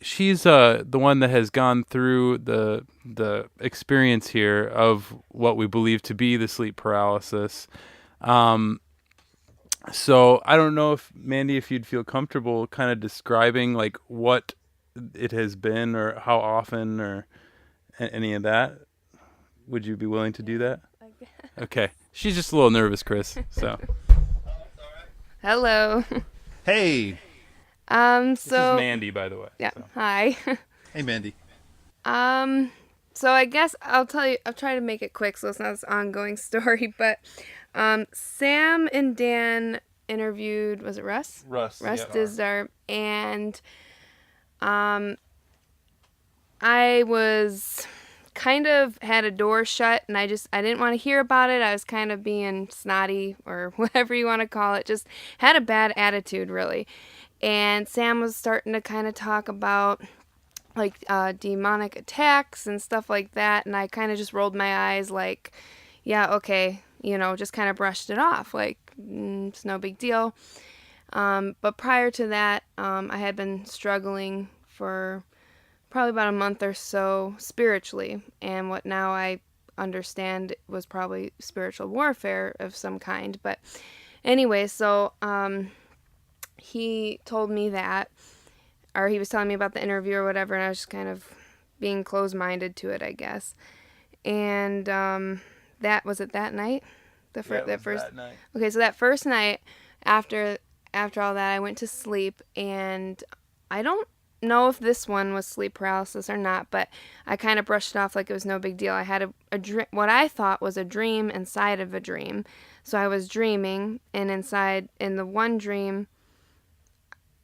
she's the one that has gone through the experience here of what we believe to be the sleep paralysis. So I don't know if Mandy, if you'd feel comfortable kind of describing like what it has been or how often or any of that. Would you be willing to do that? I guess. Okay. She's just a little nervous, Chris. So. Hello. Hey. This is Mandy, by the way. Yeah. So. Hi. Hey, Mandy. So I guess I'll try to make it quick so it's not this ongoing story, but Sam and Dan interviewed, was it Russ? Russ Dizdar, and I was kind of had a door shut, and I didn't want to hear about it. I was kind of being snotty or whatever you want to call it, just had a bad attitude really. And Sam was starting to kind of talk about like demonic attacks and stuff like that, and I kind of just rolled my eyes like, yeah, okay, just kind of brushed it off like it's no big deal. But prior to that, I had been struggling for probably about a month or so spiritually, and what now I understand was probably spiritual warfare of some kind. But anyway, so he told me that, or he was telling me about the interview or whatever, and I was just kind of being closed-minded to it, I guess. And that was it that night? That night. Okay, so that first night after all that, I went to sleep, and I don't know if this one was sleep paralysis or not, but I kind of brushed it off like it was no big deal. I had what I thought was a dream inside of a dream. So I was dreaming, and in the one dream,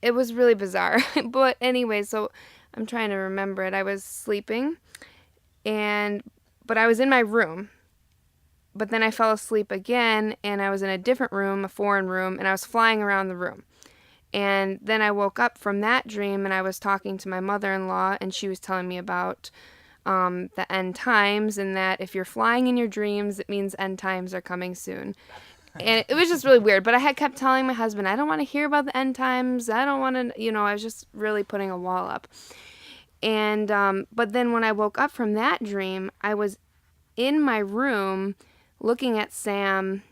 it was really bizarre. But anyway, so I'm trying to remember it. I was sleeping, but I was in my room. But then I fell asleep again, and I was in a different room, a foreign room, and I was flying around the room. And then I woke up from that dream, and I was talking to my mother-in-law, and she was telling me about the end times, and that if you're flying in your dreams, it means end times are coming soon. And it was just really weird. But I had kept telling my husband, I don't want to hear about the end times. I don't want to, I was just really putting a wall up. And but then when I woke up from that dream, I was in my room looking at Sam,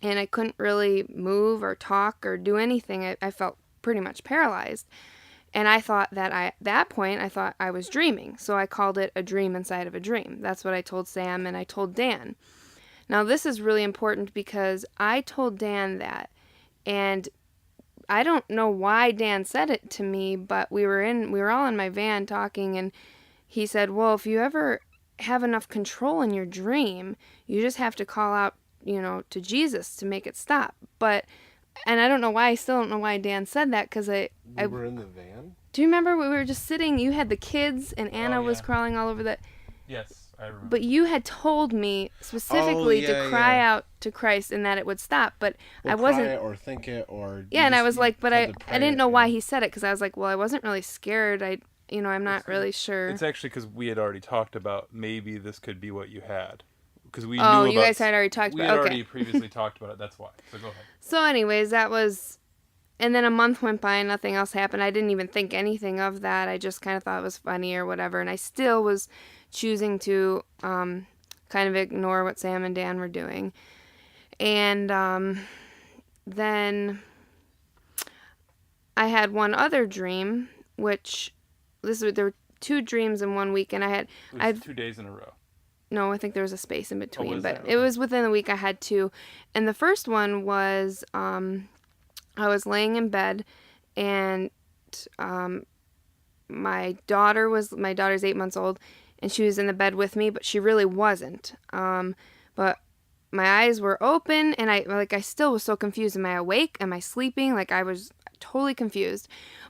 and I couldn't really move or talk or do anything. I felt pretty much paralyzed. And I thought that at that point, I thought I was dreaming. So I called it a dream inside of a dream. That's what I told Sam, and I told Dan. Now, this is really important because I told Dan that. And I don't know why Dan said it to me, but we were all in my van talking, and he said, well, if you ever have enough control in your dream, you just have to call out, to Jesus to make it stop. And I don't know why, I still don't know why Dan said that, because I were in the van? Do you remember we were just sitting, you had the kids, and Anna was crawling all over the... Yes, I remember. But you had told me specifically to cry out to Christ and that it would stop, but I wasn't... Cry it or think it or... Yeah, and I was like, but I didn't know why he said it, because I was like, well, I wasn't really scared. I'm not really sure. It's actually because we had already talked about maybe this could be what you had. Because we knew you guys had already talked about it. We had already previously talked about it, that's why. So go ahead. So anyways, that was... And then a month went by and nothing else happened. I didn't even think anything of that. I just kind of thought it was funny or whatever. And I still was choosing to kind of ignore what Sam and Dan were doing. And then I had one other dream, which there were 2 dreams in 1 week. And I had 2 days in a row. No, I think there was a space in between. But Okay. It was within the week I had 2. And the first one was... I was laying in bed, and my daughter's 8 months old, and she was in the bed with me, but she really wasn't. But my eyes were open, and I still was so confused. Am I awake? Am I sleeping? Like, I was totally confused.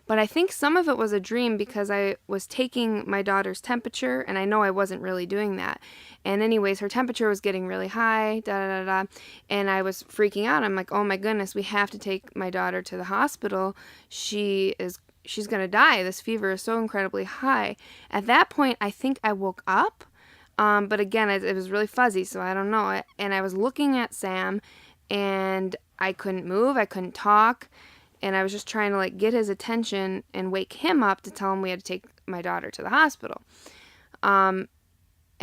But I think some of it was a dream because I was taking my daughter's temperature, and I know I wasn't really doing that. And anyways, her temperature was getting really high, and I was freaking out. I'm like, oh my goodness, we have to take my daughter to the hospital. She's going to die. This fever is so incredibly high. At that point, I think I woke up, but again, it was really fuzzy, so I don't know. And I was looking at Sam, and I couldn't move, I couldn't talk. and I was just trying to like get his attention and wake him up to tell him we had to take my daughter to the hospital. And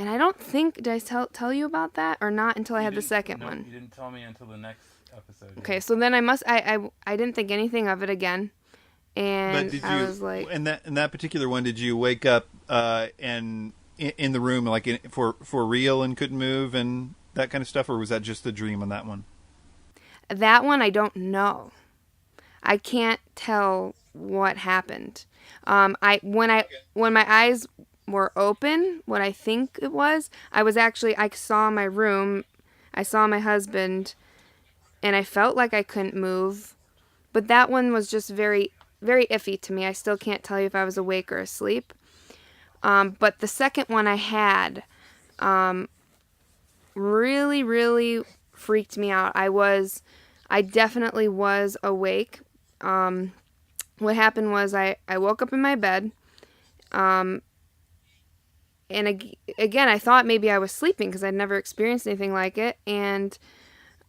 I don't think, did I tell you about that or not until I had the second one? You didn't tell me until the next episode. Okay, so then I didn't think anything of it again. And But did I you, was like, in that particular one, did you wake up and in the room like for real and couldn't move and that kind of stuff, or was that just the dream on that one? that one I don't know. I can't tell what happened. When my eyes were open, what I think it was, I saw my room, I saw my husband, and I felt like I couldn't move. But that one was just very, very iffy to me. I still can't tell you if I was awake or asleep. But the second one I had really, really freaked me out. I definitely was awake. What happened was I woke up in my bed. And again, I thought maybe I was sleeping because I'd never experienced anything like it. And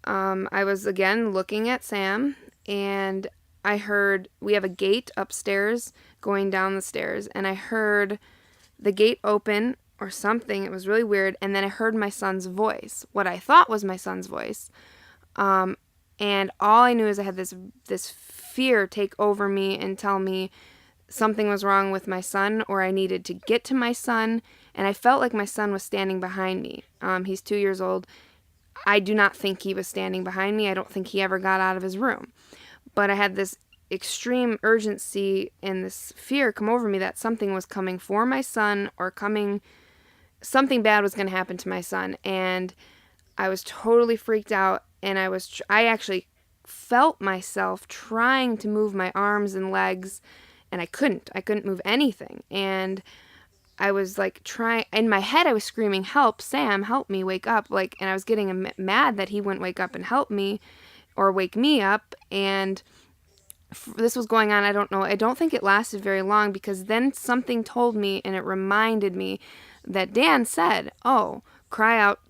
I was, again, looking at Sam, and I heard, we have a gate upstairs going down the stairs, and I heard the gate open or something. It was really weird. And then I heard my son's voice, what I thought was my son's voice. And all I knew is I had this fear take over me and tell me something was wrong with my son, or I needed to get to my son. And I felt like my son was standing behind me. He's 2 years old. I do not think he was standing behind me. I don't think he ever got out of his room. But I had this extreme urgency and this fear come over me that something was coming for my son, or something bad was going to happen to my son. And I was totally freaked out, and I actually felt myself trying to move my arms and legs, and I couldn't move anything. And I was like trying, in my head I was screaming, help, Sam, help me, wake up. And I was getting mad that he wouldn't wake up and help me or wake me up. And this was going on, I don't know, I don't think it lasted very long, because then something told me, and it reminded me that Dan said, oh, cry out,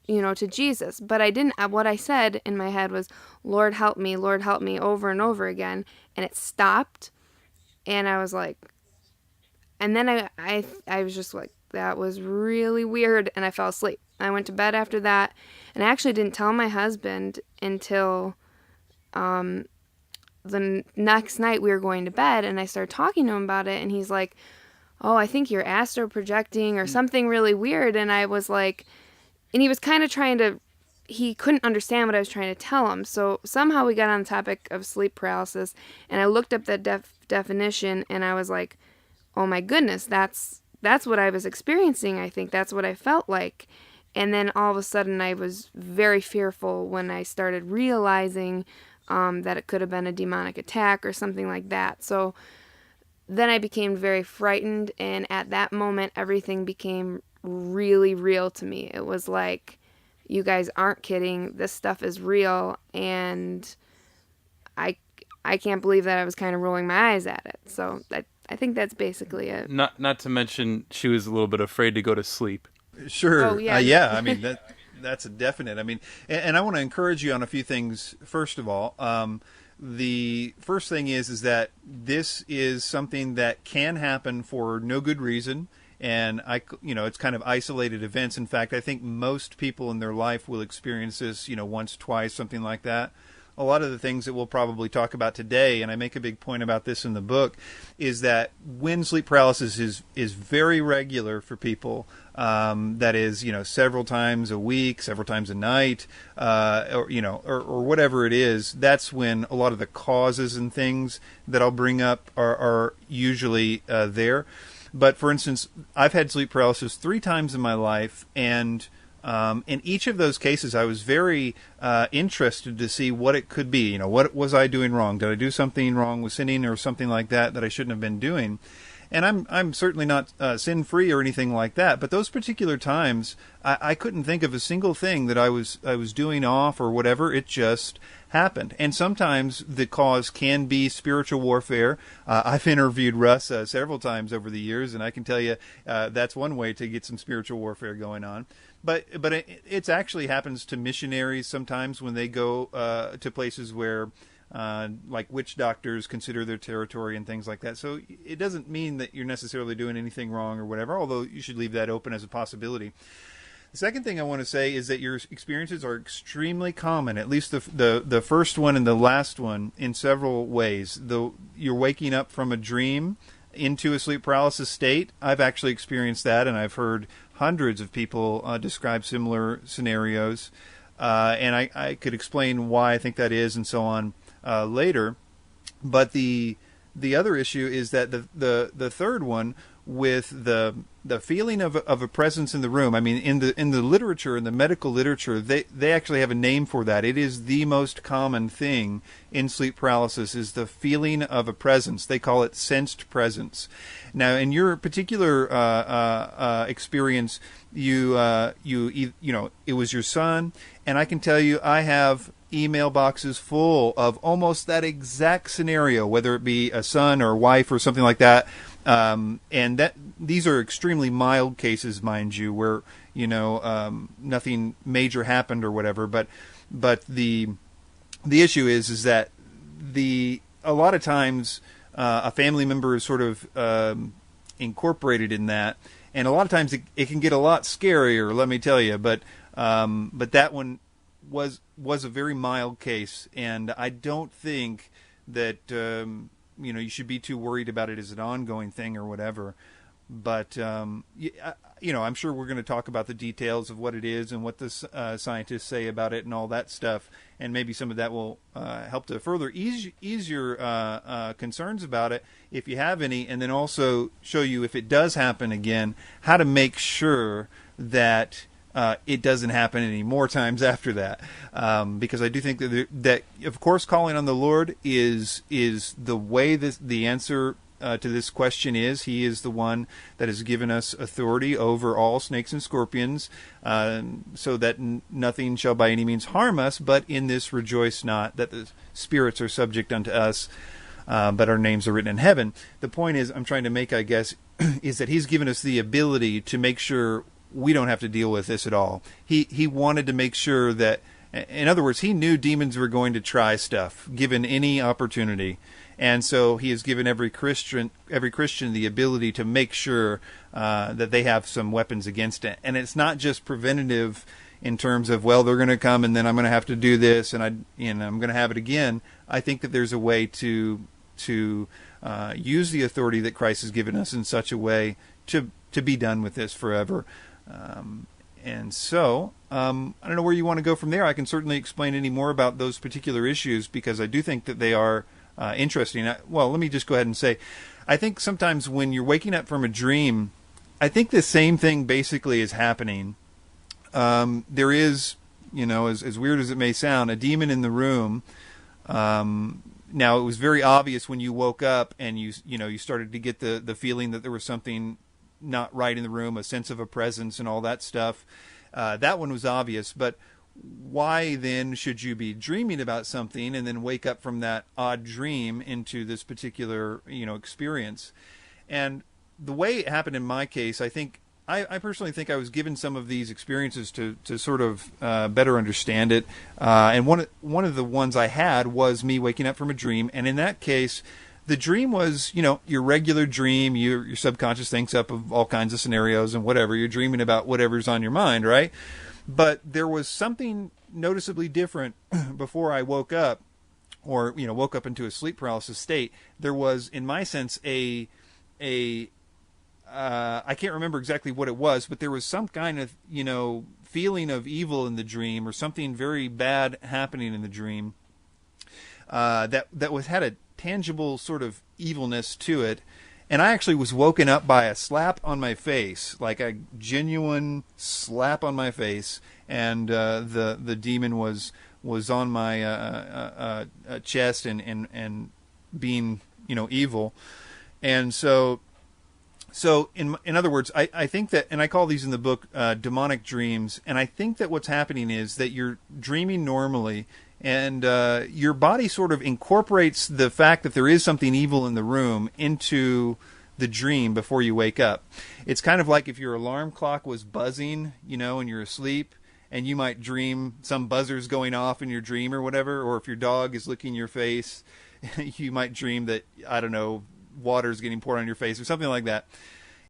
to Jesus. But I didn't, what I said in my head was, Lord, help me, over and over again. And it stopped. And I was like, and then I was just like, that was really weird, and I fell asleep. I went to bed after that, and I actually didn't tell my husband until the next night we were going to bed, and I started talking to him about it, and he's like, oh, I think you're astro projecting or something really weird. And I was like, and he was kind of he couldn't understand what I was trying to tell him. So somehow we got on the topic of sleep paralysis, and I looked up that definition, and I was like, oh my goodness, that's what I was experiencing. I think that's what I felt like. And then all of a sudden I was very fearful when I started realizing that it could have been a demonic attack or something like that. So then I became very frightened, and at that moment everything became really real to me. It was like, you guys aren't kidding, this stuff is real. And I can't believe that I was kind of rolling my eyes at it. So I think that's basically it. Not to mention, she was a little bit afraid to go to sleep. Sure. Oh, yeah. Yeah. I mean, that's a definite. I mean, and I want to encourage you on a few things. First of all, the first thing is that this is something that can happen for no good reason. And it's kind of isolated events. In fact, I think most people in their life will experience this, once, twice, something like that. A lot of the things that we'll probably talk about today, and I make a big point about this in the book, is that when sleep paralysis is very regular for people, that is, several times a week, several times a night, or whatever it is, that's when a lot of the causes and things that I'll bring up are usually there. But for instance, I've had sleep paralysis 3 times in my life, and in each of those cases, I was very interested to see what it could be. What was I doing wrong? Did I do something wrong with sinning or something like that I shouldn't have been doing? And I'm certainly not sin-free or anything like that. But those particular times, I couldn't think of a single thing that I was doing off or whatever. It just happened. And sometimes the cause can be spiritual warfare. I've interviewed Russ several times over the years, and I can tell you that's one way to get some spiritual warfare going on. But it actually happens to missionaries sometimes when they go to places where like witch doctors consider their territory and things like that. So it doesn't mean that you're necessarily doing anything wrong or whatever, although you should leave that open as a possibility. The second thing I want to say is that your experiences are extremely common, at least the first one and the last one, in several ways. You're waking up from a dream into a sleep paralysis state. I've actually experienced that, and I've heard hundreds of people describe similar scenarios. And I could explain why I think that is and so on later. But the other issue is that the third one, with the feeling of a presence in the room. I mean, in the literature, in the medical literature, they actually have a name for that. It is the most common thing in sleep paralysis, is the feeling of a presence. They call it sensed presence. Now, in your particular experience, you know, it was your son, and I can tell you, I have email boxes full of almost that exact scenario, whether it be a son or a wife or something like that. And that these are extremely mild cases, mind you, where, you know, nothing major happened or whatever. But the issue is that a lot of times a family member is sort of incorporated in that, and a lot of times it can get a lot scarier. Let me tell you, but that one was a very mild case, and I don't think that you know, you should be too worried about it as an ongoing thing or whatever. But you know, I'm sure we're going to talk about the details of what it is and what the scientists say about it and all that stuff, and maybe some of that will help to further ease your concerns about it, if you have any, and then also show you, if it does happen again, how to make sure that it doesn't happen any more times after that, because I do think that of course calling on the Lord is the way the answer to this question is. He is the one that has given us authority over all snakes and scorpions, so that nothing shall by any means harm us. But in this rejoice not, that the spirits are subject unto us, but our names are written in heaven. The point is, I'm trying to make, I guess, is that He's given us the ability to make sure we don't have to deal with this at all. He wanted to make sure that, in other words, He knew demons were going to try stuff, given any opportunity. And so He has given every Christian the ability to make sure that they have some weapons against it. And it's not just preventative in terms of, well, they're going to come and then I'm going to have to do this and I'm going to have it again. I think that there's a way to use the authority that Christ has given us in such a way to be done with this forever. And so, I don't know where you want to go from there. I can certainly explain any more about those particular issues, because I do think that they are interesting. Well, let me just go ahead and say, I think sometimes when you're waking up from a dream, I think the same thing basically is happening. There is, you know, as weird as it may sound, a demon in the room. Now, it was very obvious when you woke up and you started to get the feeling that there was something not right in the room, a sense of a presence and all that stuff. That one was obvious, but why then should you be dreaming about something and then wake up from that odd dream into this particular, experience? And the way it happened in my case, I personally think I was given some of these experiences to sort of better understand it. And one of the ones I had was me waking up from a dream, and in that case, the dream was, your regular dream. Your subconscious thinks up of all kinds of scenarios and whatever. You're dreaming about whatever's on your mind, right? But there was something noticeably different before I woke up, or woke up into a sleep paralysis state. There was, in my sense, I can't remember exactly what it was, but there was some kind of feeling of evil in the dream, or something very bad happening in the dream. That had a tangible sort of evilness to it. And I actually was woken up by a slap on my face, like a genuine slap on my face, and the demon was on my chest and being evil. And so in other words, I think that, and I call these in the book demonic dreams, and I think that what's happening is that you're dreaming normally, and your body sort of incorporates the fact that there is something evil in the room into the dream before you wake up. It's kind of like if your alarm clock was buzzing, and you're asleep, and you might dream some buzzer's going off in your dream or whatever, or if your dog is licking your face, you might dream that, I don't know, water's getting poured on your face or something like that.